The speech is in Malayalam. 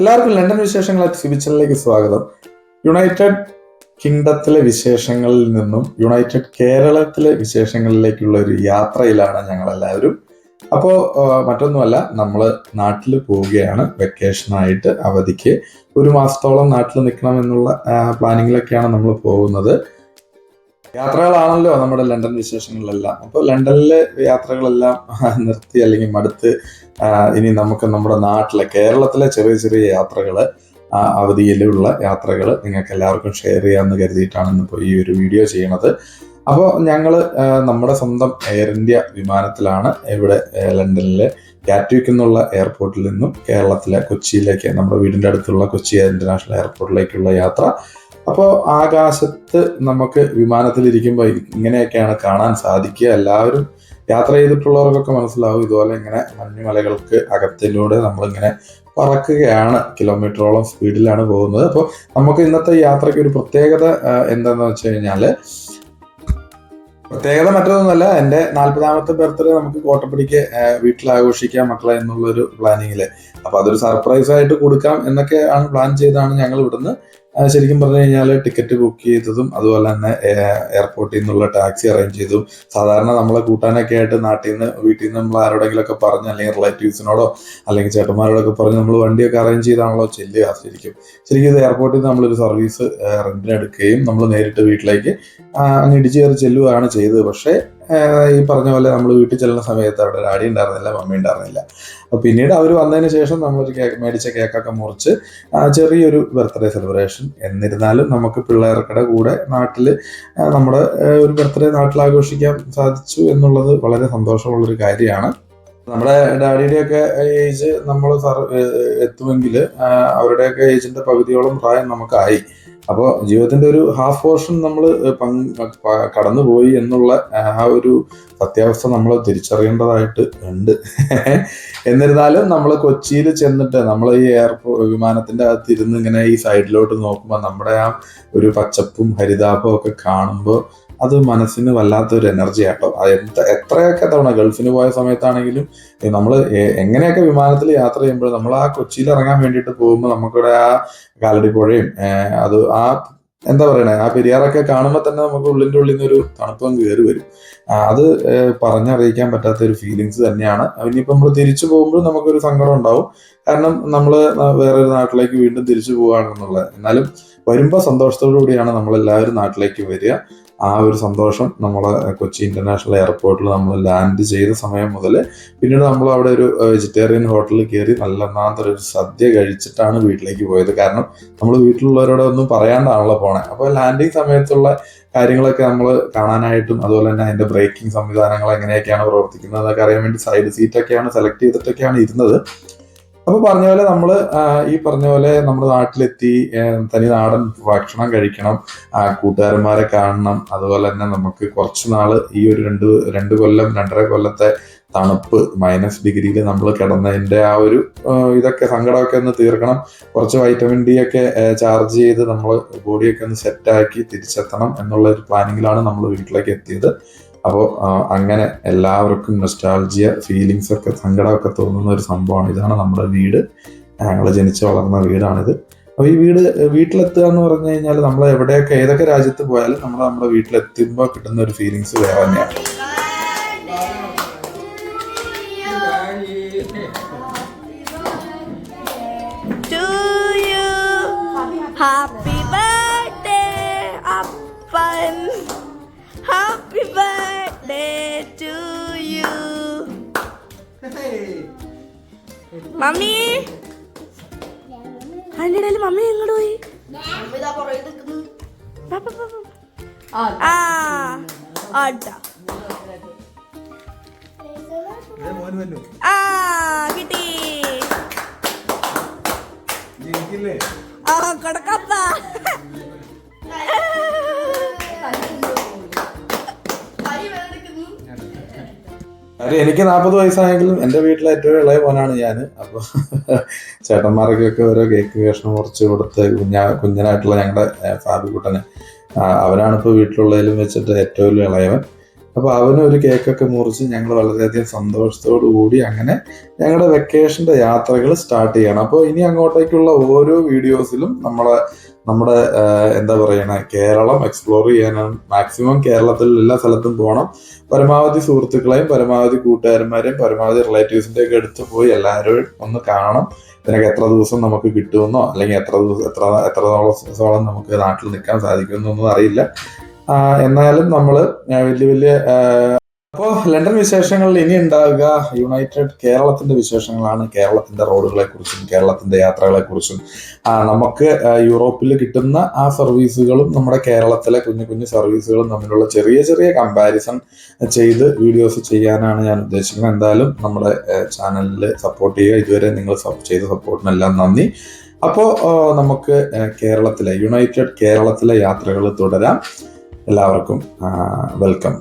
എല്ലാവർക്കും ലണ്ടൻ വിശേഷങ്ങൾ സിബിച്ചനിലേക്ക് സ്വാഗതം. യുണൈറ്റഡ് കിങ്ഡത്തിലെ വിശേഷങ്ങളിൽ നിന്നും യുണൈറ്റഡ് കേരളത്തിലെ വിശേഷങ്ങളിലേക്കുള്ള ഒരു യാത്രയിലാണ് ഞങ്ങളെല്ലാവരും. അപ്പോൾ മറ്റൊന്നുമല്ല, നമ്മൾ നാട്ടിൽ പോവുകയാണ് വെക്കേഷനായിട്ട്. അവധിക്ക് ഒരു മാസത്തോളം നാട്ടിൽ നിൽക്കണം എന്നുള്ള പ്ലാനിങ്ങിലൊക്കെയാണ് നമ്മൾ പോകുന്നത്. യാത്രകളാണല്ലോ നമ്മുടെ ലണ്ടൻ വിശേഷങ്ങളിലെല്ലാം. അപ്പോൾ ലണ്ടനിലെ യാത്രകളെല്ലാം നിർത്തി അല്ലെങ്കിൽ മടുത്ത് ഇനി നമുക്ക് നമ്മുടെ നാട്ടിലെ കേരളത്തിലെ ചെറിയ ചെറിയ യാത്രകൾ, അവധിയിലുള്ള യാത്രകൾ നിങ്ങൾക്ക് എല്ലാവർക്കും ഷെയർ ചെയ്യാമെന്ന് കരുതിയിട്ടാണ് ഇന്നിപ്പോൾ ഈ ഒരു വീഡിയോ ചെയ്യണത്. അപ്പോൾ ഞങ്ങൾ നമ്മുടെ സ്വന്തം എയർ ഇന്ത്യ വിമാനത്തിലാണ് ഇവിടെ ലണ്ടനിലെ ഗാറ്റ്വിക് എന്നുള്ള എയർപോർട്ടിൽ നിന്നും കേരളത്തിലെ കൊച്ചിയിലേക്ക്, നമ്മുടെ വീടിൻ്റെ അടുത്തുള്ള കൊച്ചി ഇന്റർനാഷണൽ എയർപോർട്ടിലേക്കുള്ള യാത്ര. അപ്പോൾ ആകാശത്ത് നമുക്ക് വിമാനത്തിലിരിക്കുമ്പോൾ ഇങ്ങനെയൊക്കെയാണ് കാണാൻ സാധിക്കുക. എല്ലാവരും യാത്ര ചെയ്തിട്ടുള്ളവർക്കൊക്കെ മനസ്സിലാവും. ഇതുപോലെ ഇങ്ങനെ മഞ്ഞുമലകൾക്ക് അകത്തിലൂടെ നമ്മളിങ്ങനെ പറക്കുകയാണ്. കിലോമീറ്ററോളം സ്പീഡിലാണ് പോകുന്നത്. അപ്പോൾ നമുക്ക് ഇന്നത്തെ യാത്രയ്ക്ക് ഒരു പ്രത്യേകത എന്താണെന്ന് വെച്ച് കഴിഞ്ഞാൽ, പ്രത്യേകത മറ്റൊന്നുമല്ല, എൻ്റെ 40ാമത്തെ ബർത്ത്ഡേ നമുക്ക് കോട്ടപ്പടിക്ക് വീട്ടിൽ ആഘോഷിക്കാം മക്കളെ എന്നുള്ളൊരു പ്ലാനിങ്ങിൽ. അപ്പോൾ അതൊരു സർപ്രൈസ് ആയിട്ട് കൊടുക്കാം എന്നൊക്കെ ആണ് പ്ലാൻ ചെയ്താണ് ഞങ്ങൾ ഇവിടുന്ന് ശരിക്കും പറഞ്ഞു കഴിഞ്ഞാൽ ടിക്കറ്റ് ബുക്ക് ചെയ്തതും അതുപോലെ തന്നെ എയർപോർട്ടിൽ നിന്നുള്ള ടാക്സി അറേഞ്ച് ചെയ്തതും. സാധാരണ നമ്മളെ കൂട്ടാനൊക്കെ ആയിട്ട് വീട്ടിൽ നിന്ന് നമ്മൾ ആരോടെങ്കിലൊക്കെ പറഞ്ഞ്, അല്ലെങ്കിൽ റിലേറ്റീവ്സിനോടോ അല്ലെങ്കിൽ ചേട്ടന്മാരോടൊക്കെ പറഞ്ഞ് നമ്മൾ വണ്ടിയൊക്കെ അറേഞ്ച് ചെയ്താണല്ലോ ചെല്ലുക. ശരിക്കും ഇത് എയർപോർട്ടിൽ നിന്ന് നമ്മളൊരു സർവീസ് റെന്റിനെടുക്കുകയും നമ്മൾ നേരിട്ട് വീട്ടിലേക്ക് അങ്ങ് ഇടിച്ചു കയറി ചെല്ലുകയാണ് ചെയ്തത്. പക്ഷേ ഈ പറഞ്ഞ പോലെ നമ്മൾ വീട്ടിൽ ചെല്ലുന്ന സമയത്ത് അവിടെ ഡാഡി ഉണ്ടായിരുന്നില്ല, മമ്മി ഉണ്ടായിരുന്നില്ല. അപ്പോൾ പിന്നീട് അവർ വന്നതിന് ശേഷം നമ്മളൊരു മേടിച്ച കേക്കൊക്കെ മുറിച്ച് ചെറിയൊരു ബർത്ത്ഡേ സെലിബ്രേഷൻ. എന്നിരുന്നാലും നമുക്ക് പിള്ളേർക്കടെ കൂടെ നാട്ടിൽ നമ്മുടെ ഒരു ബർത്ത്ഡേ നാട്ടിൽ ആഘോഷിക്കാൻ സാധിച്ചു എന്നുള്ളത് വളരെ സന്തോഷമുള്ളൊരു കാര്യമാണ്. നമ്മുടെ ഡാഡിയുടെയൊക്കെ ഏജ് നമ്മൾ എത്തുമെങ്കിൽ അവരുടെയൊക്കെ ഏജിന്റെ പകുതിയോളം പ്രായം നമുക്കായി. അപ്പോൾ ജീവിതത്തിന്റെ ഒരു ഹാഫ് പോർഷൻ നമ്മൾ കടന്നുപോയി എന്നുള്ള ആ ഒരു സത്യാവസ്ഥ നമ്മൾ തിരിച്ചറിയേണ്ടതായിട്ട് ഉണ്ട്. എന്നിരുന്നാലും നമ്മൾ കൊച്ചിയിൽ ചെന്നിട്ട് നമ്മൾ ഈ വിമാനത്തിന്റെ അകത്ത് ഇരുന്ന് ഇങ്ങനെ ഈ സൈഡിലോട്ട് നോക്കുമ്പോൾ നമ്മുടെ ആ ഒരു പച്ചപ്പും ഹരിതാപവും ഒക്കെ കാണുമ്പോൾ അത് മനസ്സിന് വല്ലാത്തൊരു എനർജി ആട്ടോ. എത്രയൊക്കെ തവണ ഗൾഫിന് പോയ സമയത്താണെങ്കിലും നമ്മൾ എങ്ങനെയൊക്കെ വിമാനത്തിൽ യാത്ര ചെയ്യുമ്പോൾ നമ്മൾ ആ കൊച്ചിയിൽ ഇറങ്ങാൻ വേണ്ടിയിട്ട് പോകുമ്പോൾ നമുക്കിവിടെ ആ കാലടിപ്പുഴയും അത് ആ എന്താ പറയണേ, ആ പെരിയാറൊക്കെ കാണുമ്പോൾ തന്നെ നമുക്ക് ഉള്ളിൻ്റെ ഉള്ളിൽ നിന്നൊരു തണുപ്പം കയറി വരും. അത് പറഞ്ഞറിയിക്കാൻ പറ്റാത്ത ഒരു ഫീലിങ്സ് തന്നെയാണ്. ഇനിയിപ്പോൾ നമ്മൾ തിരിച്ചു പോകുമ്പോൾ നമുക്കൊരു സങ്കടം ഉണ്ടാവും, കാരണം നമ്മൾ വേറൊരു നാട്ടിലേക്ക് വീണ്ടും തിരിച്ചു പോവുകയാണെന്നുള്ളത്. എന്നാലും വരുമ്പോൾ സന്തോഷത്തോടു കൂടിയാണ് നമ്മളെല്ലാവരും നാട്ടിലേക്ക് വരിക. ആ ഒരു സന്തോഷം നമ്മൾ കൊച്ചി ഇന്റർനാഷണൽ എയർപോർട്ടിൽ നമ്മൾ ലാൻഡ് ചെയ്ത സമയം മുതൽ പിന്നീട് നമ്മൾ അവിടെ ഒരു വെജിറ്റേറിയൻ ഹോട്ടലിൽ കയറി ഒരു സദ്യ കഴിച്ചിട്ടാണ് വീട്ടിലേക്ക് പോയത്. കാരണം നമ്മൾ വീട്ടിലുള്ളവരോട് ഒന്നും പറയാണ്ടാണല്ലോ പോണേ. അപ്പോൾ ലാൻഡിങ് സമയത്തുള്ള കാര്യങ്ങളൊക്കെ നമ്മൾ കാണാനായിട്ടും അതുപോലെ തന്നെ അതിന്റെ ബ്രേക്കിംഗ് സംവിധാനങ്ങൾ എങ്ങനെയൊക്കെയാണ് പ്രവർത്തിക്കുന്നത് എന്നൊക്കെ അറിയാൻ വേണ്ടി സൈഡ് സീറ്റൊക്കെയാണ് സെലക്ട് ചെയ്തിട്ടൊക്കെയാണ് ഇരുന്നത്. അപ്പൊ പറഞ്ഞ പോലെ നമ്മൾ ഈ പറഞ്ഞ പോലെ നമ്മുടെ നാട്ടിലെത്തി തനി നാടൻ ഭക്ഷണം കഴിക്കണം, കൂട്ടുകാരന്മാരെ കാണണം. അതുപോലെ തന്നെ നമുക്ക് കുറച്ച് നാള് ഈ ഒരു രണ്ട് കൊല്ലം 2.5 കൊല്ലത്തെ തണുപ്പ് -ഡിഗ്രിയിൽ നമ്മൾ കിടന്നതിന്റെ ആ ഒരു ഇതൊക്കെ സങ്കടമൊക്കെ ഒന്ന് തീർക്കണം. കുറച്ച് വൈറ്റമിൻ ഡി ഒക്കെ ചാർജ് ചെയ്ത് നമ്മൾ ബോഡിയൊക്കെ ഒന്ന് സെറ്റാക്കി തിരിച്ചെത്തണം എന്നുള്ള ഒരു പ്ലാനിങ്ങിലാണ് നമ്മൾ വീട്ടിലേക്ക് എത്തിയത്. അപ്പോൾ അങ്ങനെ എല്ലാവർക്കും നൊസ്റ്റാൾജിയ ഫീലിങ്സ് ഒക്കെ സങ്കടമൊക്കെ തോന്നുന്ന ഒരു സംഭവമാണ്. ഇതാണ് നമ്മുടെ വീട്, ഞങ്ങൾ ജനിച്ച് വളർന്ന വീടാണിത്. അപ്പോൾ ഈ വീട്ടിലെത്തുക എന്ന് പറഞ്ഞു കഴിഞ്ഞാൽ നമ്മൾ എവിടെയൊക്കെ ഏതൊക്കെ രാജ്യത്ത് പോയാലും നമ്മുടെ വീട്ടിലെത്തുമ്പോൾ കിട്ടുന്ന ഒരു ഫീലിങ്സ് വേറെ തന്നെയാണ്. Happy birthday, Appan. Happy birthday to you. Mummy അതിൻ്റെ മമ്മി എങ്ങോട്ട് പോയി? കിട്ടി കിടക്കപ്പ. എനിക്ക് 40 വയസ്സായെങ്കിലും എൻ്റെ വീട്ടിലെ ഏറ്റവും ഇളയ മോനാണ് ഞാൻ. അപ്പോൾ ചേട്ടന്മാർക്കൊക്കെ ഓരോ കേക്ക് കഷ്ണം മുറിച്ച് കൊടുത്ത് കുഞ്ഞനായിട്ടുള്ള ഞങ്ങളുടെ ഫാബിക്കുട്ടന്, അവനാണ് ഇപ്പോൾ വീട്ടിലുള്ളതിലും വെച്ചിട്ട് ഏറ്റവും ഇളയവൻ. അപ്പോൾ അവന് ഒരു കേക്കൊക്കെ മുറിച്ച് ഞങ്ങൾ വളരെയധികം സന്തോഷത്തോടു കൂടി അങ്ങനെ ഞങ്ങളുടെ വെക്കേഷൻ്റെ യാത്രകൾ സ്റ്റാർട്ട് ചെയ്യണം. അപ്പോൾ ഇനി അങ്ങോട്ടേക്കുള്ള ഓരോ വീഡിയോസിലും നമ്മുടെ എന്താ പറയണ കേരളം എക്സ്പ്ലോർ ചെയ്യാനാണ്. മാക്സിമം കേരളത്തിൽ എല്ലാ സ്ഥലത്തും പോകണം. പരമാവധി സുഹൃത്തുക്കളെയും പരമാവധി കൂട്ടുകാരന്മാരെയും പരമാവധി റിലേറ്റീവ്സിൻ്റെ ഒക്കെ അടുത്ത് പോയി എല്ലാവരും ഒന്ന് കാണണം. ഇതിനൊക്കെ എത്ര ദിവസം നമുക്ക് കിട്ടുമെന്നോ അല്ലെങ്കിൽ എത്ര ദിവസത്തോളം നമുക്ക് നാട്ടിൽ നിൽക്കാൻ സാധിക്കുമെന്നൊന്നും അറിയില്ല. എന്നാലും നമ്മൾ വലിയ അപ്പോൾ ലണ്ടൻ വിശേഷങ്ങളിൽ ഇനി ഉണ്ടാവുക യുണൈറ്റഡ് കേരളത്തിന്റെ വിശേഷങ്ങളാണ്. കേരളത്തിന്റെ റോഡുകളെ കുറിച്ചും കേരളത്തിന്റെ യാത്രകളെ കുറിച്ചും നമുക്ക് യൂറോപ്പിൽ കിട്ടുന്ന ആ സർവീസുകളും നമ്മുടെ കേരളത്തിലെ കുഞ്ഞു കുഞ്ഞു സർവീസുകളും തമ്മിലുള്ള ചെറിയ ചെറിയ കമ്പാരിസൺ ചെയ്ത് വീഡിയോസ് ചെയ്യാനാണ് ഞാൻ ഉദ്ദേശിക്കുന്നത്. എന്തായാലും നമ്മുടെ ചാനലിൽ സപ്പോർട്ട് ചെയ്യുക. ഇതുവരെ നിങ്ങൾ ചെയ്ത സപ്പോർട്ടിനെല്ലാം നന്ദി. അപ്പോൾ നമുക്ക് യുണൈറ്റഡ് കേരളത്തിലെ യാത്രകൾ തുടരാം. എല്ലാവർക്കും വെൽക്കം.